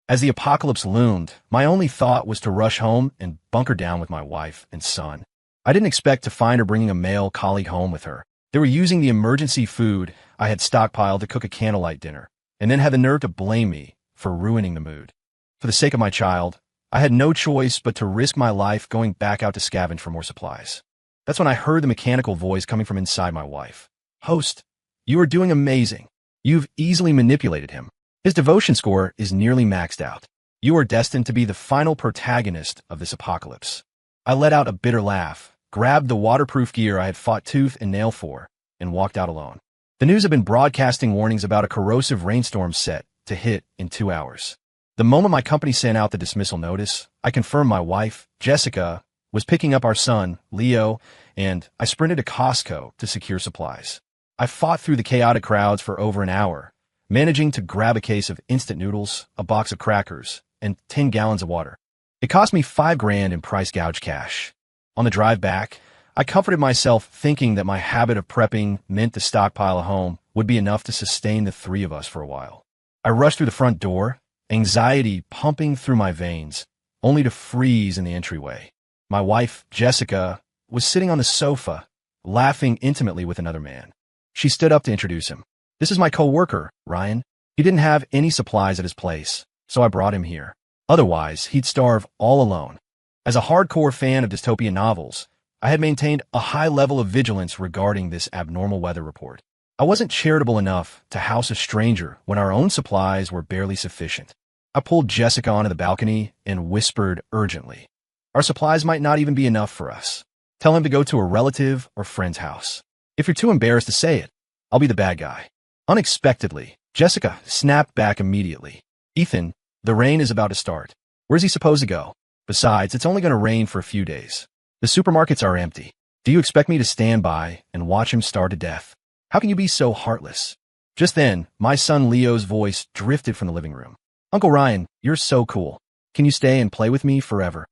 As the apocalypse loomed, my only thought was to rush home and bunker down with my wife and son. I didn't expect to find her bringing a male colleague home with her. They were using the emergency food I had stockpiled to cook a candlelight dinner, and then had the nerve to blame me for ruining the mood. For the sake of my child, I had no choice but to risk my life going back out to scavenge for more supplies. That's when I heard the mechanical voice coming from inside my wife. "Host, you are doing amazing. You've easily manipulated him. His devotion score is nearly maxed out. You are destined to be the final protagonist of this apocalypse." I let out a bitter laugh, grabbed the waterproof gear I had fought tooth and nail for, and walked out alone. The news had been broadcasting warnings about a corrosive rainstorm set to hit in 2 hours. The moment my company sent out the dismissal notice, I confirmed my wife, Jessica, was picking up our son, Leo, and I sprinted to Costco to secure supplies. I fought through the chaotic crowds for over an hour, managing to grab a case of instant noodles, a box of crackers, and 10 gallons of water. It cost me $5,000 in price gouge cash. On the drive back, I comforted myself thinking that my habit of prepping meant the stockpile at home would be enough to sustain the three of us for a while. I rushed through the front door, anxiety pumping through my veins, only to freeze in the entryway. My wife, Jessica, was sitting on the sofa, laughing intimately with another man. She stood up to introduce him. "This is my co-worker, Ryan. He didn't have any supplies at his place, so I brought him here. Otherwise, he'd starve all alone." As a hardcore fan of dystopian novels, I had maintained a high level of vigilance regarding this abnormal weather report. I wasn't charitable enough to house a stranger when our own supplies were barely sufficient. I pulled Jessica onto the balcony and whispered urgently, "Our supplies might not even be enough for us. Tell him to go to a relative or friend's house. If you're too embarrassed to say it, I'll be the bad guy." Unexpectedly, Jessica snapped back immediately. "Ethan, the rain is about to start. Where's he supposed to go? Besides, it's only going to rain for a few days. The supermarkets are empty. Do you expect me to stand by and watch him starve to death? How can you be so heartless?" Just then, my son Leo's voice drifted from the living room. "Uncle Ryan, you're so cool. Can you stay and play with me forever?"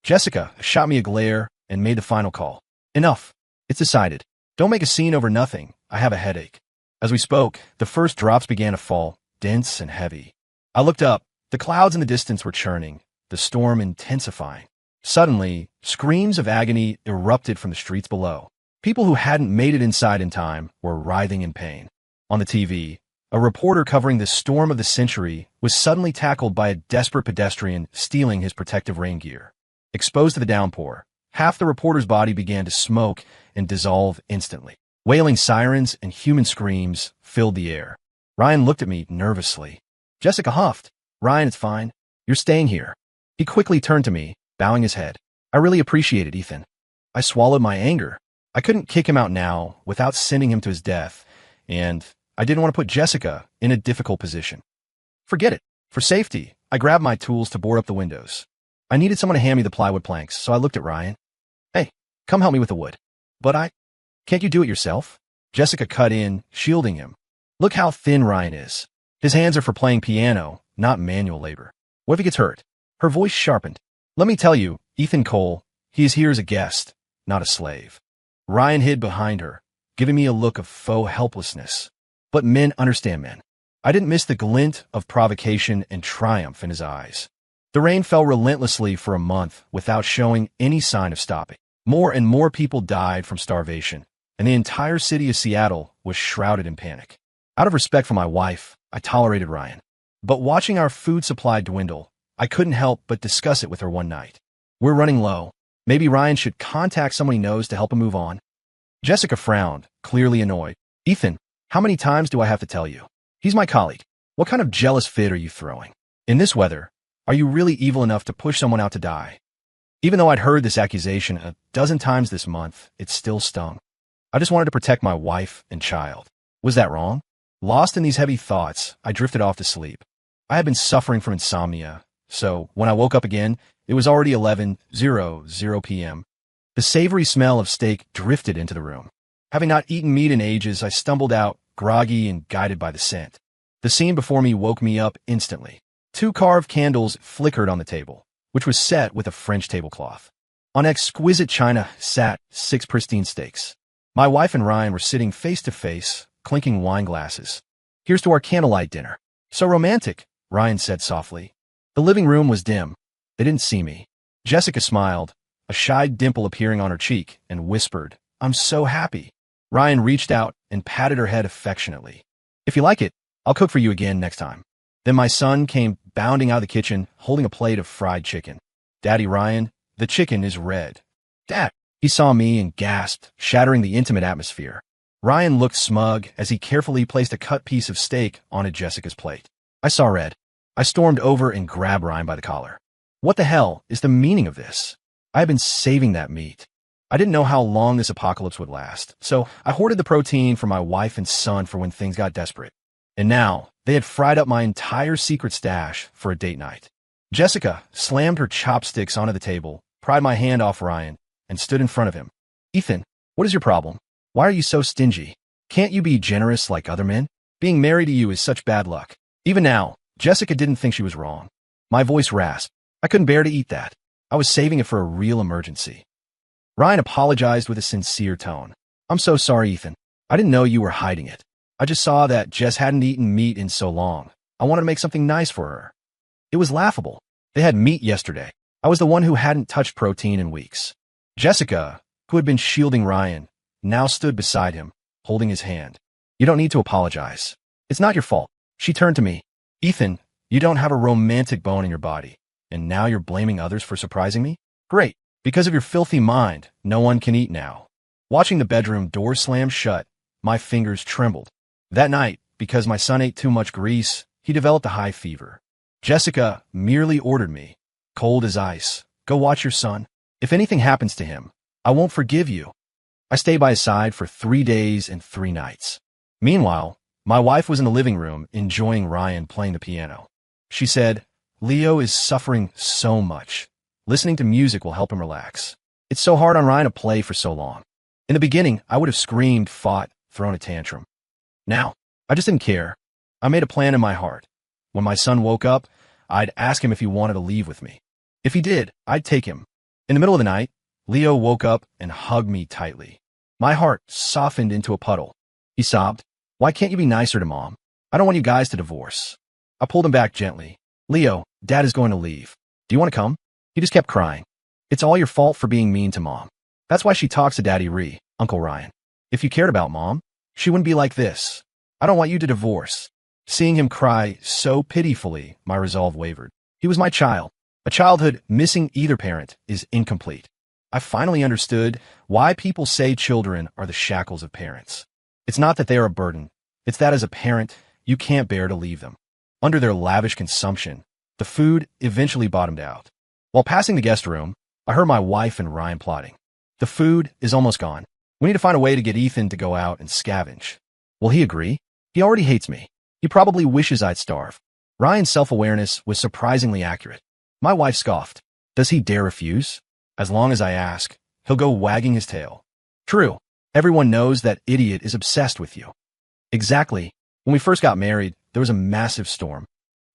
Jessica shot me a glare and made the final call. "Enough. It's decided. Don't make a scene over nothing. I have a headache." As we spoke, the first drops began to fall, dense and heavy. I looked up. The clouds in the distance were churning, the storm intensifying. Suddenly, screams of agony erupted from the streets below. People who hadn't made it inside in time were writhing in pain. On the TV, a reporter covering the storm of the century was suddenly tackled by a desperate pedestrian stealing his protective rain gear. Exposed to the downpour, half the reporter's body began to smoke and dissolve instantly. Wailing sirens and human screams filled the air. Ryan looked at me nervously. Jessica huffed. "Ryan, it's fine. You're staying here." He quickly turned to me, bowing his head. "I really appreciate it, Ethan." I swallowed my anger. I couldn't kick him out now without sending him to his death, and I didn't want to put Jessica in a difficult position. Forget it. For safety, I grabbed my tools to board up the windows. I needed someone to hand me the plywood planks, so I looked at Ryan. "Hey, come help me with the wood." "But can't you do it yourself?" Jessica cut in, shielding him. "Look how thin Ryan is. His hands are for playing piano, not manual labor. What if he gets hurt?" Her voice sharpened. "Let me tell you, Ethan Cole, he is here as a guest, not a slave." Ryan hid behind her, giving me a look of faux helplessness. But men understand men. I didn't miss the glint of provocation and triumph in his eyes. The rain fell relentlessly for a month without showing any sign of stopping. More and more people died from starvation, and the entire city of Seattle was shrouded in panic. Out of respect for my wife, I tolerated Ryan. But watching our food supply dwindle, I couldn't help but discuss it with her one night. "We're running low. Maybe Ryan should contact someone he knows to help him move on." Jessica frowned, clearly annoyed. "Ethan, how many times do I have to tell you? He's my colleague. What kind of jealous fit are you throwing? In this weather, are you really evil enough to push someone out to die?" Even though I'd heard this accusation a dozen times this month, it still stung. I just wanted to protect my wife and child. Was that wrong? Lost in these heavy thoughts, I drifted off to sleep. I had been suffering from insomnia, so when I woke up again, it was already 11:00 p.m. The savory smell of steak drifted into the room. Having not eaten meat in ages, I stumbled out, groggy and guided by the scent. The scene before me woke me up instantly. 2 carved candles flickered on the table, which was set with a French tablecloth. On exquisite china sat 6 pristine steaks. My wife and Ryan were sitting face to face, clinking wine glasses. "Here's to our candlelight dinner." "So romantic," Ryan said softly. The living room was dim. They didn't see me. Jessica smiled, a shy dimple appearing on her cheek, and whispered, "I'm so happy." Ryan reached out and patted her head affectionately. "If you like it, I'll cook for you again next time." Then my son came bounding out of the kitchen, holding a plate of fried chicken. "Daddy Ryan, the chicken is red." "Dad!" He saw me and gasped, shattering the intimate atmosphere. Ryan looked smug as he carefully placed a cut piece of steak onto Jessica's plate. I saw red. I stormed over and grabbed Ryan by the collar. "What the hell is the meaning of this? I had been saving that meat. I didn't know how long this apocalypse would last, so I hoarded the protein for my wife and son for when things got desperate. And now, they had fried up my entire secret stash for a date night." Jessica slammed her chopsticks onto the table, pried my hand off Ryan, and stood in front of him. "Ethan, what is your problem? Why are you so stingy? Can't you be generous like other men? Being married to you is such bad luck." Even now, Jessica didn't think she was wrong. My voice rasped. I couldn't bear to eat that. I was saving it for a real emergency. Ryan apologized with a sincere tone. "I'm so sorry, Ethan. I didn't know you were hiding it. I just saw that Jess hadn't eaten meat in so long. I wanted to make something nice for her." It was laughable. They had meat yesterday. I was the one who hadn't touched protein in weeks. Jessica, who had been shielding Ryan, now stood beside him, holding his hand. "You don't need to apologize. It's not your fault." She turned to me. "Ethan, you don't have a romantic bone in your body, and now you're blaming others for surprising me? Great. Because of your filthy mind, no one can eat now." Watching the bedroom door slam shut, my fingers trembled. That night, because my son ate too much grease, he developed a high fever. Jessica merely ordered me, cold as ice, "Go watch your son. If anything happens to him, I won't forgive you." I stayed by his side for 3 days and 3 nights. Meanwhile, my wife was in the living room enjoying Ryan playing the piano. She said, "Leo is suffering so much. Listening to music will help him relax. It's so hard on Ryan to play for so long." In the beginning, I would have screamed, fought, thrown a tantrum. Now, I just didn't care. I made a plan in my heart. When my son woke up, I'd ask him if he wanted to leave with me. If he did, I'd take him. In the middle of the night, Leo woke up and hugged me tightly. My heart softened into a puddle. He sobbed, "Why can't you be nicer to Mom? I don't want you guys to divorce." I pulled him back gently. "Leo, Dad is going to leave. Do you want to come?" He just kept crying. "It's all your fault for being mean to Mom. That's why she talks to Daddy Uncle Ryan. If you cared about Mom, she wouldn't be like this. I don't want you to divorce." Seeing him cry so pitifully, my resolve wavered. He was my child. A childhood missing either parent is incomplete. I finally understood why people say children are the shackles of parents. It's not that they are a burden. It's that as a parent, you can't bear to leave them. Under their lavish consumption, the food eventually bottomed out. While passing the guest room, I heard my wife and Ryan plotting. "The food is almost gone. We need to find a way to get Ethan to go out and scavenge." Will he agree? He already hates me. He probably wishes I'd starve. Ryan's self-awareness was surprisingly accurate. My wife scoffed. Does he dare refuse? As long as I ask, he'll go wagging his tail. True. Everyone knows that idiot is obsessed with you. Exactly. When we first got married, there was a massive storm.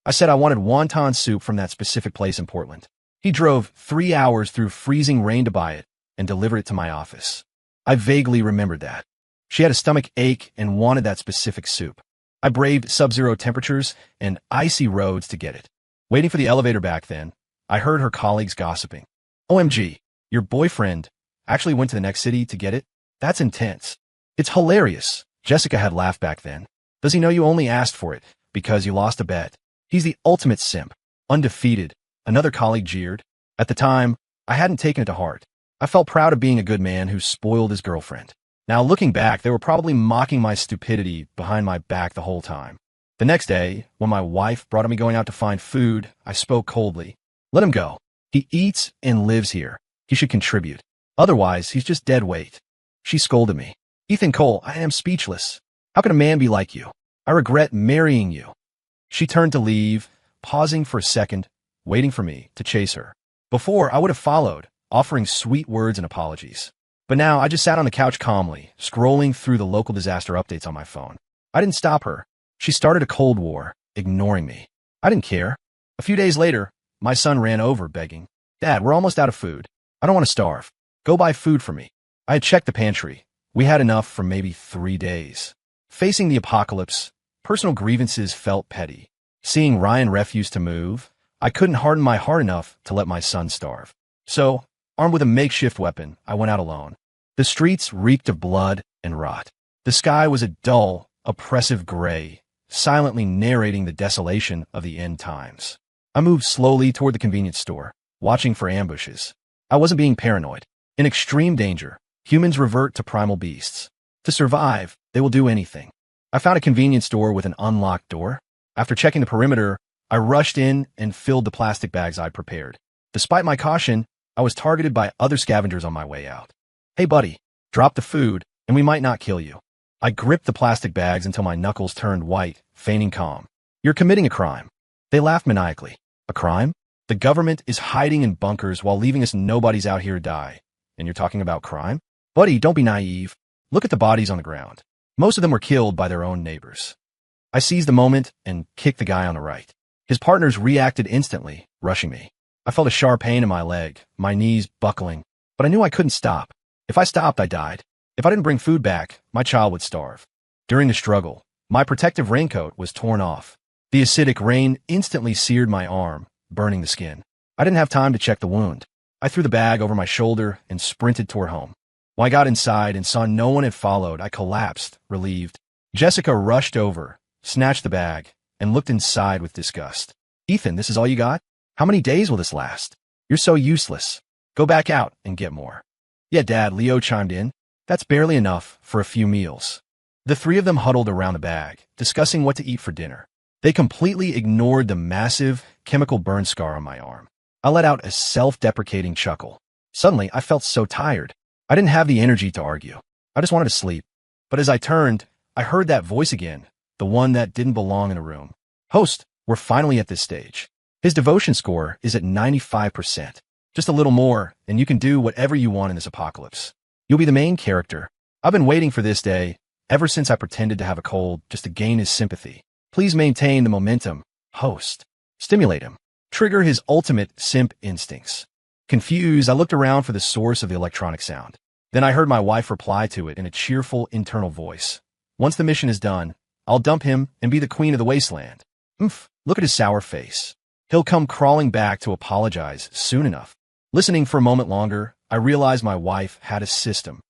I said I wanted wonton soup from that specific place in Portland. He drove 3 hours through freezing rain to buy it and delivered it to my office. I vaguely remembered that. She had a stomach ache and wanted that specific soup. I braved sub-zero temperatures and icy roads to get it. Waiting for the elevator back then, I heard her colleagues gossiping. "OMG, your boyfriend actually went to the next city to get it? That's intense." "It's hilarious." Jessica had laughed back then. "Does he know you only asked for it because you lost a bet? He's the ultimate simp. Undefeated." Another colleague jeered. At the time, I hadn't taken it to heart. I felt proud of being a good man who spoiled his girlfriend. Now, looking back, they were probably mocking my stupidity behind my back the whole time. The next day, when my wife brought me going out to find food, I spoke coldly. "Let him go. He eats and lives here. He should contribute. Otherwise, he's just dead weight." She scolded me. "Ethan Cole, I am speechless. How can a man be like you? I regret marrying you." She turned to leave, pausing for a second, waiting for me to chase her. Before, I would have followed, offering sweet words and apologies. But now I just sat on the couch calmly, scrolling through the local disaster updates on my phone. I didn't stop her. She started a cold war, ignoring me. I didn't care. A few days later, my son ran over, begging, "Dad, we're almost out of food. I don't want to starve. Go buy food for me." I had checked the pantry. We had enough for maybe 3 days. Facing the apocalypse, personal grievances felt petty. Seeing Ryan refuse to move, I couldn't harden my heart enough to let my son starve. So, armed with a makeshift weapon, I went out alone. The streets reeked of blood and rot. The sky was a dull, oppressive gray, silently narrating the desolation of the end times. I moved slowly toward the convenience store, watching for ambushes. I wasn't being paranoid. In extreme danger, humans revert to primal beasts. To survive, they will do anything. I found a convenience store with an unlocked door. After checking the perimeter, I rushed in and filled the plastic bags I'd prepared. Despite my caution, I was targeted by other scavengers on my way out. "Hey buddy, drop the food, and we might not kill you." I gripped the plastic bags until my knuckles turned white, feigning calm. "You're committing a crime." They laughed maniacally. "A crime? The government is hiding in bunkers while leaving us nobodies out here to die. And you're talking about crime? Buddy, don't be naive. Look at the bodies on the ground. Most of them were killed by their own neighbors." I seized the moment and kicked the guy on the right. His partners reacted instantly, rushing me. I felt a sharp pain in my leg, my knees buckling, but I knew I couldn't stop. If I stopped, I died. If I didn't bring food back, my child would starve. During the struggle, my protective raincoat was torn off. The acidic rain instantly seared my arm, burning the skin. I didn't have time to check the wound. I threw the bag over my shoulder and sprinted toward home. When I got inside and saw no one had followed, I collapsed, relieved. Jessica rushed over, snatched the bag, and looked inside with disgust. "Ethan, this is all you got? How many days will this last? You're so useless. Go back out and get more." "Yeah, Dad," Leo chimed in. "That's barely enough for a few meals." The three of them huddled around the bag, discussing what to eat for dinner. They completely ignored the massive, chemical burn scar on my arm. I let out a self-deprecating chuckle. Suddenly, I felt so tired. I didn't have the energy to argue. I just wanted to sleep. But as I turned, I heard that voice again, the one that didn't belong in a room. "Host, we're finally at this stage. His devotion score is at 95%. Just a little more, and you can do whatever you want in this apocalypse. You'll be the main character. I've been waiting for this day, ever since I pretended to have a cold just to gain his sympathy. Please maintain the momentum, host. Stimulate him. Trigger his ultimate simp instincts." Confused, I looked around for the source of the electronic sound. Then I heard my wife reply to it in a cheerful internal voice. "Once the mission is done, I'll dump him and be the queen of the wasteland." Look at his sour face. He'll come crawling back to apologize soon enough. Listening for a moment longer, I realized my wife had a system.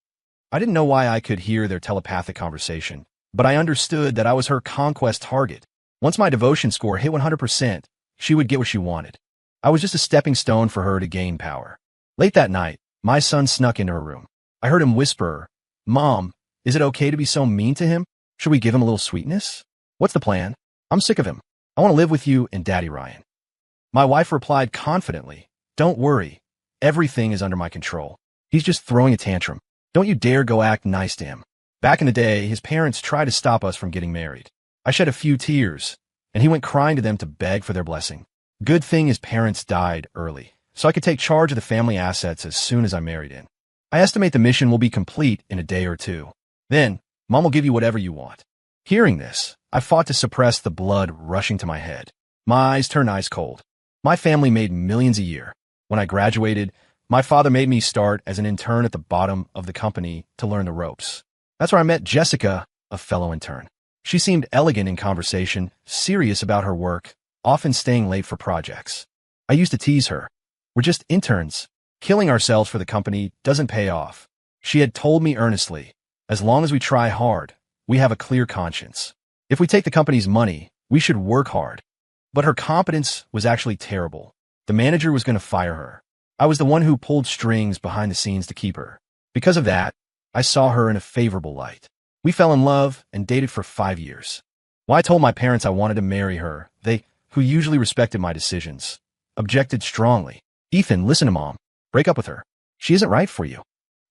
I didn't know why I could hear their telepathic conversation, but I understood that I was her conquest target. Once my devotion score hit 100%, she would get what she wanted. I was just a stepping stone for her to gain power. Late that night, my son snuck into her room. I heard him whisper, "Mom, is it okay to be so mean to him? Should we give him a little sweetness? What's the plan? I'm sick of him. I want to live with you and Daddy Ryan." My wife replied confidently, "Don't worry. Everything is under my control. He's just throwing a tantrum. Don't you dare go act nice to him." Back in the day, his parents tried to stop us from getting married. I shed a few tears, and he went crying to them to beg for their blessing. Good thing his parents died early, so I could take charge of the family assets as soon as I married in. I estimate the mission will be complete in a day or two. Then, Mom will give you whatever you want. Hearing this, I fought to suppress the blood rushing to my head. My eyes turned ice cold. My family made millions a year. When I graduated, my father made me start as an intern at the bottom of the company to learn the ropes. That's where I met Jessica, a fellow intern. She seemed elegant in conversation, serious about her work, often staying late for projects. I used to tease her. "We're just interns. Killing ourselves for the company doesn't pay off." She had told me earnestly, "As long as we try hard, we have a clear conscience. If we take the company's money, we should work hard." But her competence was actually terrible. The manager was going to fire her. I was the one who pulled strings behind the scenes to keep her. Because of that, I saw her in a favorable light. We fell in love and dated for 5 years. When I told my parents I wanted to marry her, they, who usually respected my decisions, objected strongly. "Ethan, listen to Mom. Break up with her. She isn't right for you."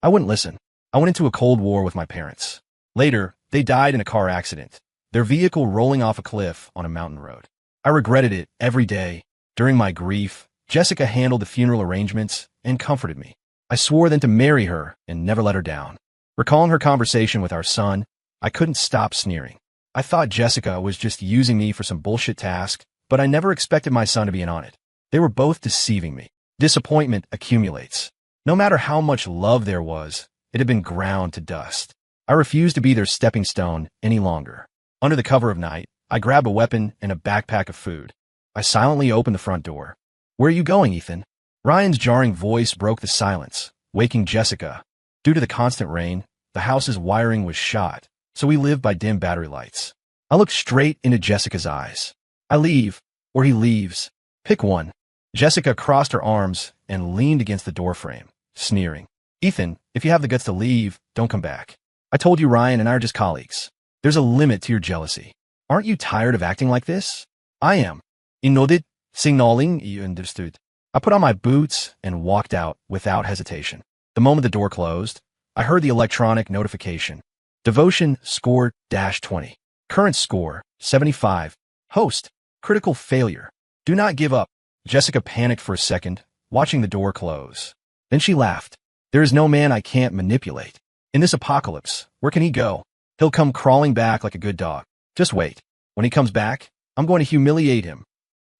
I wouldn't listen. I went into a cold war with my parents. Later, they died in a car accident, their vehicle rolling off a cliff on a mountain road. I regretted it every day. During my grief, Jessica handled the funeral arrangements and comforted me. I swore then to marry her and never let her down. Recalling her conversation with our son, I couldn't stop sneering. I thought Jessica was just using me for some bullshit task, but I never expected my son to be in on it. They were both deceiving me. Disappointment accumulates. No matter how much love there was, it had been ground to dust. I refused to be their stepping stone any longer. Under the cover of night, I grabbed a weapon and a backpack of food. I silently opened the front door. Where are you going, Ethan? Ryan's jarring voice broke the silence, waking Jessica. Due to the constant rain, the house's wiring was shot, so we lived by dim battery lights. I looked straight into Jessica's eyes. I leave, or he leaves. Pick one. Jessica crossed her arms and leaned against the doorframe, sneering. Ethan, if you have the guts to leave, don't come back. I told you Ryan and I are just colleagues. There's a limit to your jealousy. Aren't you tired of acting like this? I am. He nodded, signaling he understood. I put on my boots and walked out without hesitation. The moment the door closed, I heard the electronic notification. Devotion score -20. Current score 75. Host, critical failure. Do not give up. Jessica panicked for a second, watching the door close. Then she laughed. There is no man I can't manipulate. In this apocalypse, where can he go? He'll come crawling back like a good dog. Just wait. When he comes back, I'm going to humiliate him.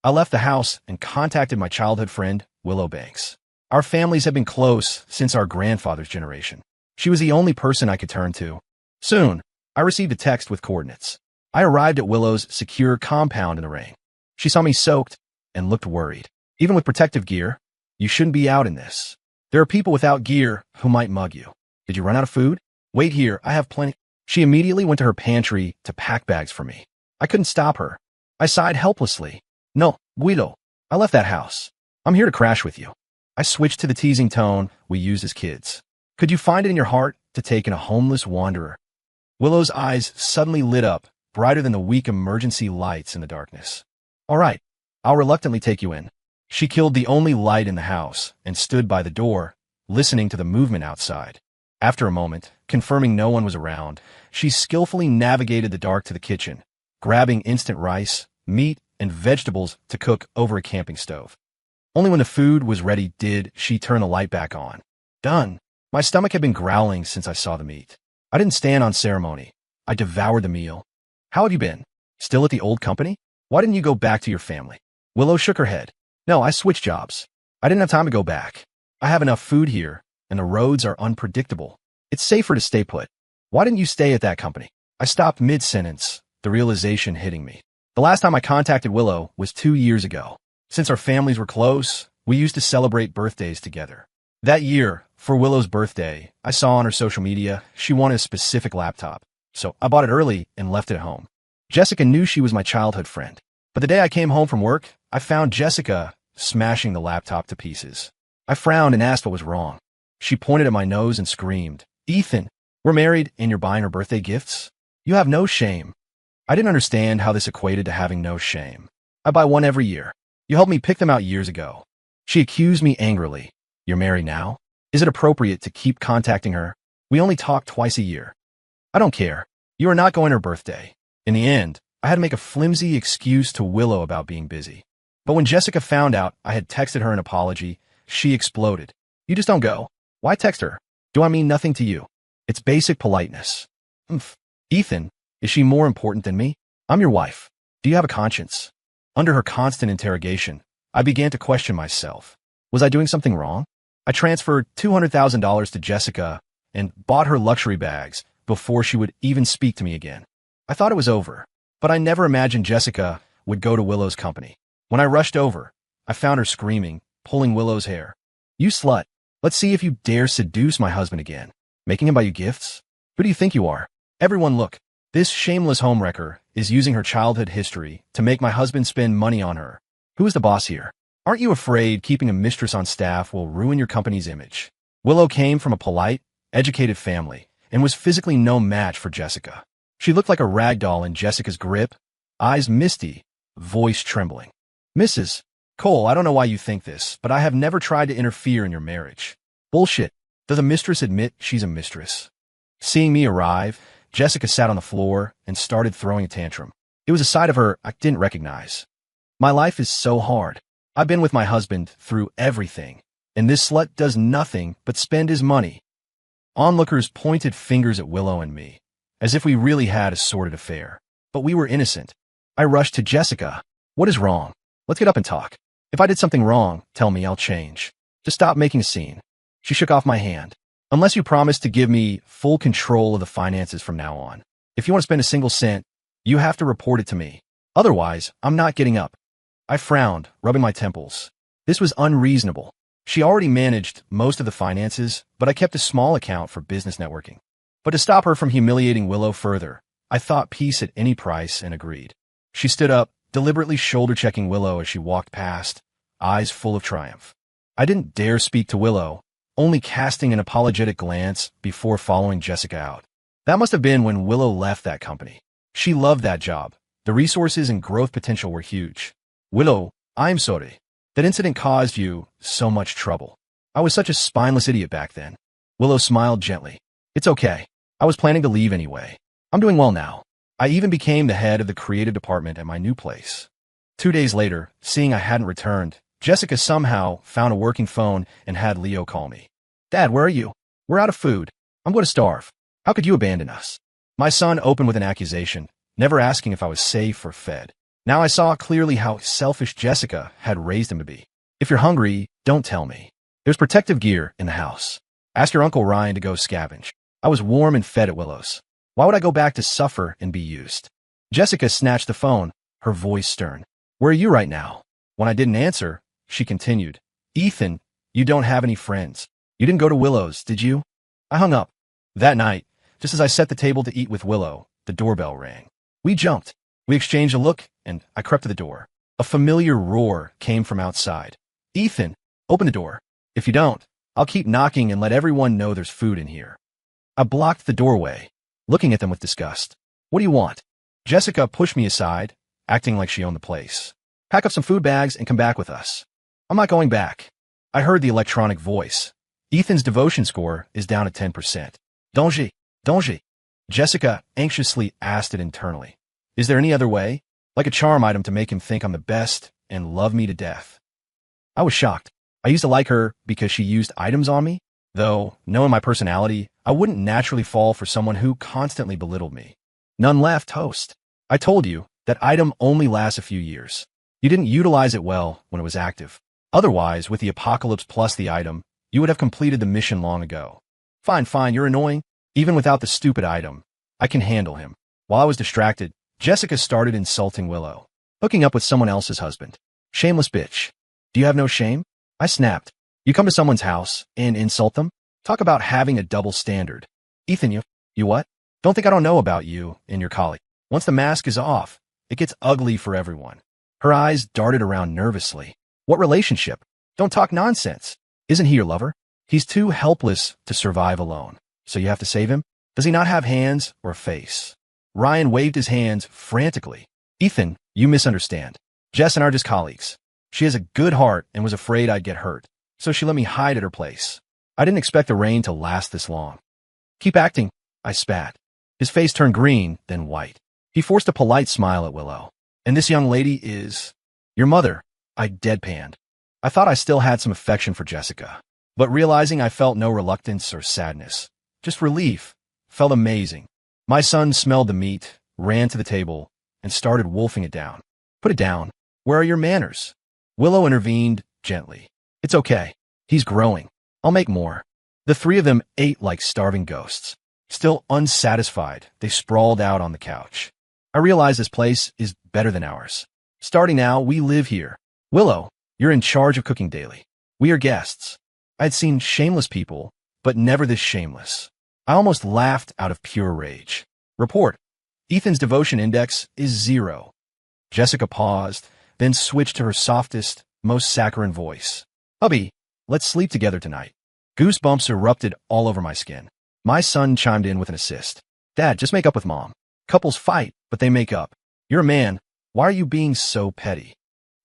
I left the house and contacted my childhood friend, Willow Banks. Our families have been close since our grandfather's generation. She was the only person I could turn to. Soon, I received a text with coordinates. I arrived at Willow's secure compound in the rain. She saw me soaked and looked worried. Even with protective gear, you shouldn't be out in this. There are people without gear who might mug you. Did you run out of food? Wait here, I have plenty. She immediately went to her pantry to pack bags for me. I couldn't stop her. I sighed helplessly. No, Guido, I left that house. I'm here to crash with you. I switched to the teasing tone we used as kids. Could you find it in your heart to take in a homeless wanderer? Willow's eyes suddenly lit up, brighter than the weak emergency lights in the darkness. All right, I'll reluctantly take you in. She killed the only light in the house and stood by the door, listening to the movement outside. After a moment, confirming no one was around, she skillfully navigated the dark to the kitchen, grabbing instant rice, meat, and vegetables to cook over a camping stove. Only when the food was ready did she turn the light back on. Done. My stomach had been growling since I saw the meat. I didn't stand on ceremony. I devoured the meal. How have you been? Still at the old company? Why didn't you go back to your family? Willow shook her head. No, I switched jobs. I didn't have time to go back. I have enough food here, and the roads are unpredictable. It's safer to stay put. Why didn't you stay at that company? I stopped mid-sentence, the realization hitting me. The last time I contacted Willow was 2 years ago. Since our families were close, we used to celebrate birthdays together. That year, for Willow's birthday, I saw on her social media she wanted a specific laptop, so I bought it early and left it at home. Jessica knew she was my childhood friend, but the day I came home from work, I found Jessica smashing the laptop to pieces. I frowned and asked what was wrong. She pointed at my nose and screamed, Ethan, we're married and you're buying her birthday gifts? You have no shame. I didn't understand how this equated to having no shame. I buy one every year. You helped me pick them out years ago. She accused me angrily. You're married now? Is it appropriate to keep contacting her? We only talk twice a year. I don't care. You are not going to her birthday. In the end, I had to make a flimsy excuse to Willow about being busy. But when Jessica found out I had texted her an apology, she exploded. You just don't go. Why text her? Do I mean nothing to you? It's basic politeness. Ethan, is she more important than me? I'm your wife. Do you have a conscience? Under her constant interrogation, I began to question myself. Was I doing something wrong? I transferred $200,000 to Jessica and bought her luxury bags before she would even speak to me again. I thought it was over, but I never imagined Jessica would go to Willow's company. When I rushed over, I found her screaming, pulling Willow's hair. You slut. Let's see if you dare seduce my husband again. Making him buy you gifts? Who do you think you are? Everyone look. This shameless homewrecker is using her childhood history to make my husband spend money on her. Who is the boss here? Aren't you afraid keeping a mistress on staff will ruin your company's image? Willow came from a polite, educated family and was physically no match for Jessica. She looked like a rag doll in Jessica's grip, eyes misty, voice trembling. Mrs. Cole, I don't know why you think this, but I have never tried to interfere in your marriage. Bullshit. Does a mistress admit she's a mistress? Seeing me arrive, Jessica sat on the floor and started throwing a tantrum. It was a side of her I didn't recognize. My life is so hard. I've been with my husband through everything, and this slut does nothing but spend his money. Onlookers pointed fingers at Willow and me, as if we really had a sordid affair. But we were innocent. I rushed to Jessica. What is wrong? Let's get up and talk. If I did something wrong, tell me, I'll change. Just stop making a scene. She shook off my hand. Unless you promise to give me full control of the finances from now on. If you want to spend a single cent, you have to report it to me. Otherwise, I'm not getting up. I frowned, rubbing my temples. This was unreasonable. She already managed most of the finances, but I kept a small account for business networking. But to stop her from humiliating Willow further, I thought peace at any price and agreed. She stood up, deliberately shoulder-checking Willow as she walked past, eyes full of triumph. I didn't dare speak to Willow, only casting an apologetic glance before following Jessica out. That must have been when Willow left that company. She loved that job. The resources and growth potential were huge. Willow, I'm sorry. That incident caused you so much trouble. I was such a spineless idiot back then. Willow smiled gently. It's okay. I was planning to leave anyway. I'm doing well now. I even became the head of the creative department at my new place. 2 days later, seeing I hadn't returned, Jessica somehow found a working phone and had Leo call me. Dad, where are you? We're out of food. I'm going to starve. How could you abandon us? My son opened with an accusation, never asking if I was safe or fed. Now I saw clearly how selfish Jessica had raised him to be. If you're hungry, don't tell me. There's protective gear in the house. Ask your Uncle Ryan to go scavenge. I was warm and fed at Willow's. Why would I go back to suffer and be used? Jessica snatched the phone, her voice stern. Where are you right now? When I didn't answer, she continued. Ethan, you don't have any friends. You didn't go to Willow's, did you? I hung up. That night, just as I set the table to eat with Willow, the doorbell rang. We jumped. We exchanged a look, and I crept to the door. A familiar roar came from outside. Ethan, open the door. If you don't, I'll keep knocking and let everyone know there's food in here. I blocked the doorway, looking at them with disgust. What do you want? Jessica pushed me aside, acting like she owned the place. Pack up some food bags and come back with us. I'm not going back. I heard the electronic voice. Ethan's devotion score is down at 10%. Donji. Jessica anxiously asked it internally. Is there any other way? Like a charm item to make him think I'm the best and love me to death. I was shocked. I used to like her because she used items on me, though, knowing my personality, I wouldn't naturally fall for someone who constantly belittled me. None left, host. I told you, that item only lasts a few years. You didn't utilize it well when it was active. Otherwise, with the apocalypse plus the item, you would have completed the mission long ago. Fine, you're annoying. Even without the stupid item, I can handle him. While I was distracted, Jessica started insulting Willow. Hooking up with someone else's husband. Shameless bitch. Do you have no shame? I snapped. You come to someone's house and insult them? Talk about having a double standard. Ethan, you what? Don't think I don't know about you and your colleague. Once the mask is off, it gets ugly for everyone. Her eyes darted around nervously. What relationship? Don't talk nonsense. Isn't he your lover? He's too helpless to survive alone. So you have to save him? Does he not have hands or a face? Ryan waved his hands frantically. Ethan, you misunderstand. Jess and I are just colleagues. She has a good heart and was afraid I'd get hurt, so she let me hide at her place. I didn't expect the rain to last this long. Keep acting, I spat. His face turned green, then white. He forced a polite smile at Willow. And this young lady is... your mother, I deadpanned. I thought I still had some affection for Jessica, but realizing I felt no reluctance or sadness, just relief, felt amazing. My son smelled the meat, ran to the table, and started wolfing it down. Put it down. Where are your manners? Willow intervened gently. It's okay. He's growing. I'll make more. The three of them ate like starving ghosts. Still unsatisfied, they sprawled out on the couch. I realize this place is better than ours. Starting now, we live here. Willow, you're in charge of cooking daily. We are guests. I'd seen shameless people, but never this shameless. I almost laughed out of pure rage. Report. Ethan's devotion index is 0. Jessica paused, then switched to her softest, most saccharine voice. Hubby, let's sleep together tonight. Goosebumps erupted all over my skin. My son chimed in with an assist. Dad, just make up with Mom. Couples fight, but they make up. You're a man. Why are you being so petty?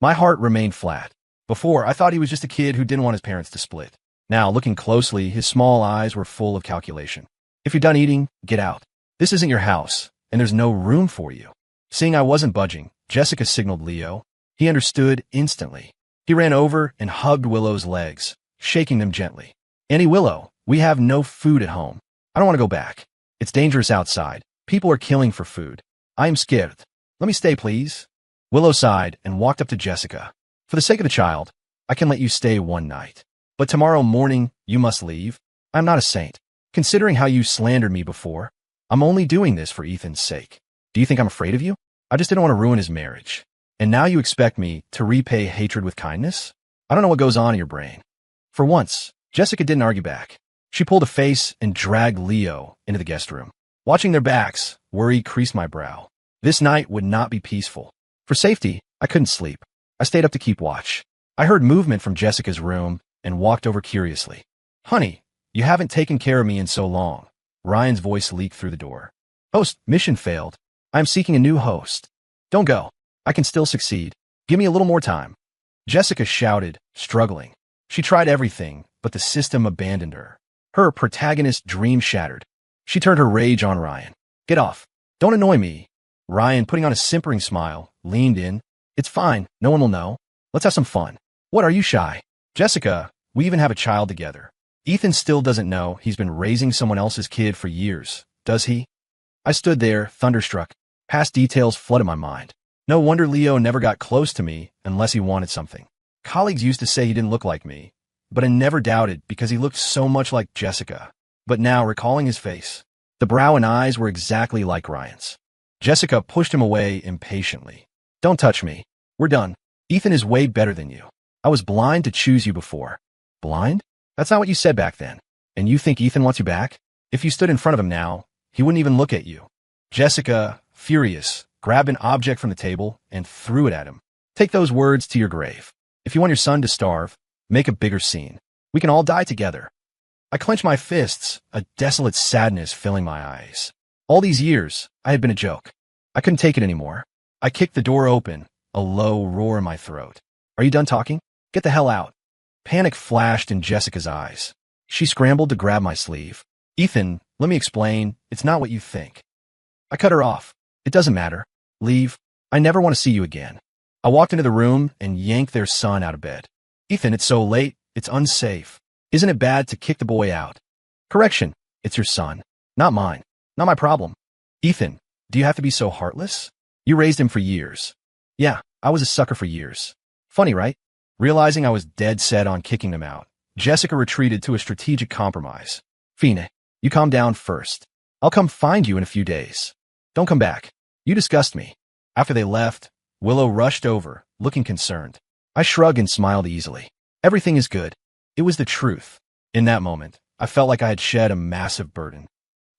My heart remained flat. Before, I thought he was just a kid who didn't want his parents to split. Now, looking closely, his small eyes were full of calculation. If you're done eating, get out. This isn't your house, and there's no room for you. Seeing I wasn't budging, Jessica signaled Leo. He understood instantly. He ran over and hugged Willow's legs, shaking them gently. Annie, Willow, we have no food at home. I don't want to go back. It's dangerous outside. People are killing for food. I am scared. Let me stay, please. Willow sighed and walked up to Jessica. For the sake of the child, I can let you stay one night. But tomorrow morning, you must leave. I'm not a saint. Considering how you slandered me before, I'm only doing this for Ethan's sake. Do you think I'm afraid of you? I just didn't want to ruin his marriage. And now you expect me to repay hatred with kindness? I don't know what goes on in your brain. For once, Jessica didn't argue back. She pulled a face and dragged Leo into the guest room. Watching their backs, worry creased my brow. This night would not be peaceful. For safety, I couldn't sleep. I stayed up to keep watch. I heard movement from Jessica's room and walked over curiously. Honey, you haven't taken care of me in so long. Ryan's voice leaked through the door. Host, mission failed. I am seeking a new host. Don't go. I can still succeed. Give me a little more time. Jessica shouted, struggling. She tried everything, but the system abandoned her. Her protagonist's dream shattered. She turned her rage on Ryan. Get off. Don't annoy me. Ryan, putting on a simpering smile, leaned in. It's fine. No one will know. Let's have some fun. What, are you shy? Jessica, we even have a child together. Ethan still doesn't know he's been raising someone else's kid for years, does he? I stood there, thunderstruck. Past details flooded my mind. No wonder Leo never got close to me unless he wanted something. Colleagues used to say he didn't look like me, but I never doubted because he looked so much like Jessica. But now, recalling his face, the brow and eyes were exactly like Ryan's. Jessica pushed him away impatiently. Don't touch me. We're done. Ethan is way better than you. I was blind to choose you before. Blind? That's not what you said back then. And you think Ethan wants you back? If you stood in front of him now, he wouldn't even look at you. Jessica, furious, grabbed an object from the table and threw it at him. Take those words to your grave. If you want your son to starve, make a bigger scene. We can all die together. I clenched my fists, a desolate sadness filling my eyes. All these years, I had been a joke. I couldn't take it anymore. I kicked the door open, a low roar in my throat. Are you done talking? Get the hell out. Panic flashed in Jessica's eyes. She scrambled to grab my sleeve. Ethan, let me explain. It's not what you think. I cut her off. It doesn't matter. Leave. I never want to see you again. I walked into the room and yanked their son out of bed. Ethan, it's so late. It's unsafe. Isn't it bad to kick the boy out? Correction. It's your son. Not mine. Not my problem. Ethan, do you have to be so heartless? You raised him for years. Yeah, I was a sucker for years. Funny, right? Realizing I was dead set on kicking them out, Jessica retreated to a strategic compromise. Fina, you calm down first. I'll come find you in a few days. Don't come back. You disgust me. After they left, Willow rushed over, looking concerned. I shrugged and smiled easily. Everything is good. It was the truth. In that moment, I felt like I had shed a massive burden.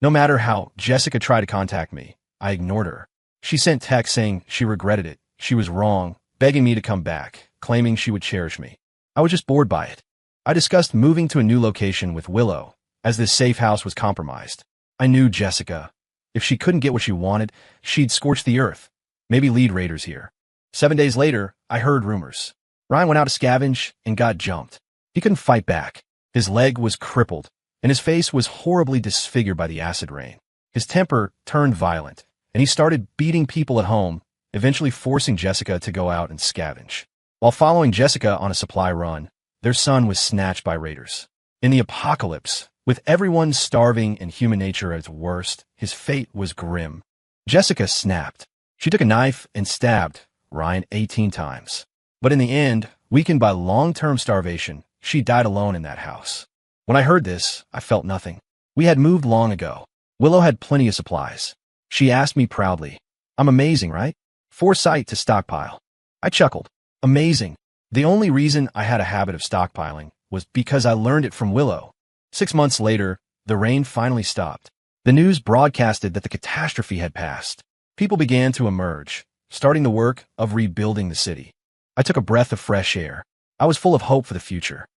No matter how Jessica tried to contact me, I ignored her. She sent texts saying she regretted it, she was wrong, begging me to come back, claiming she would cherish me. I was just bored by it. I discussed moving to a new location with Willow, as this safe house was compromised. I knew Jessica. If she couldn't get what she wanted, she'd scorch the earth. Maybe lead raiders here. 7 days later, I heard rumors. Ryan went out to scavenge and got jumped. He couldn't fight back. His leg was crippled, and his face was horribly disfigured by the acid rain. His temper turned violent, and he started beating people at home, eventually forcing Jessica to go out and scavenge. While following Jessica on a supply run, their son was snatched by raiders. In the apocalypse, with everyone starving and human nature at its worst, his fate was grim. Jessica snapped. She took a knife and stabbed Ryan 18 times. But in the end, weakened by long-term starvation, she died alone in that house. When I heard this, I felt nothing. We had moved long ago. Willow had plenty of supplies. She asked me proudly, I'm amazing, right? Foresight to stockpile. I chuckled. Amazing. The only reason I had a habit of stockpiling was because I learned it from Willow. 6 months later, the rain finally stopped. The news broadcasted that the catastrophe had passed. People began to emerge, starting the work of rebuilding the city. I took a breath of fresh air. I was full of hope for the future.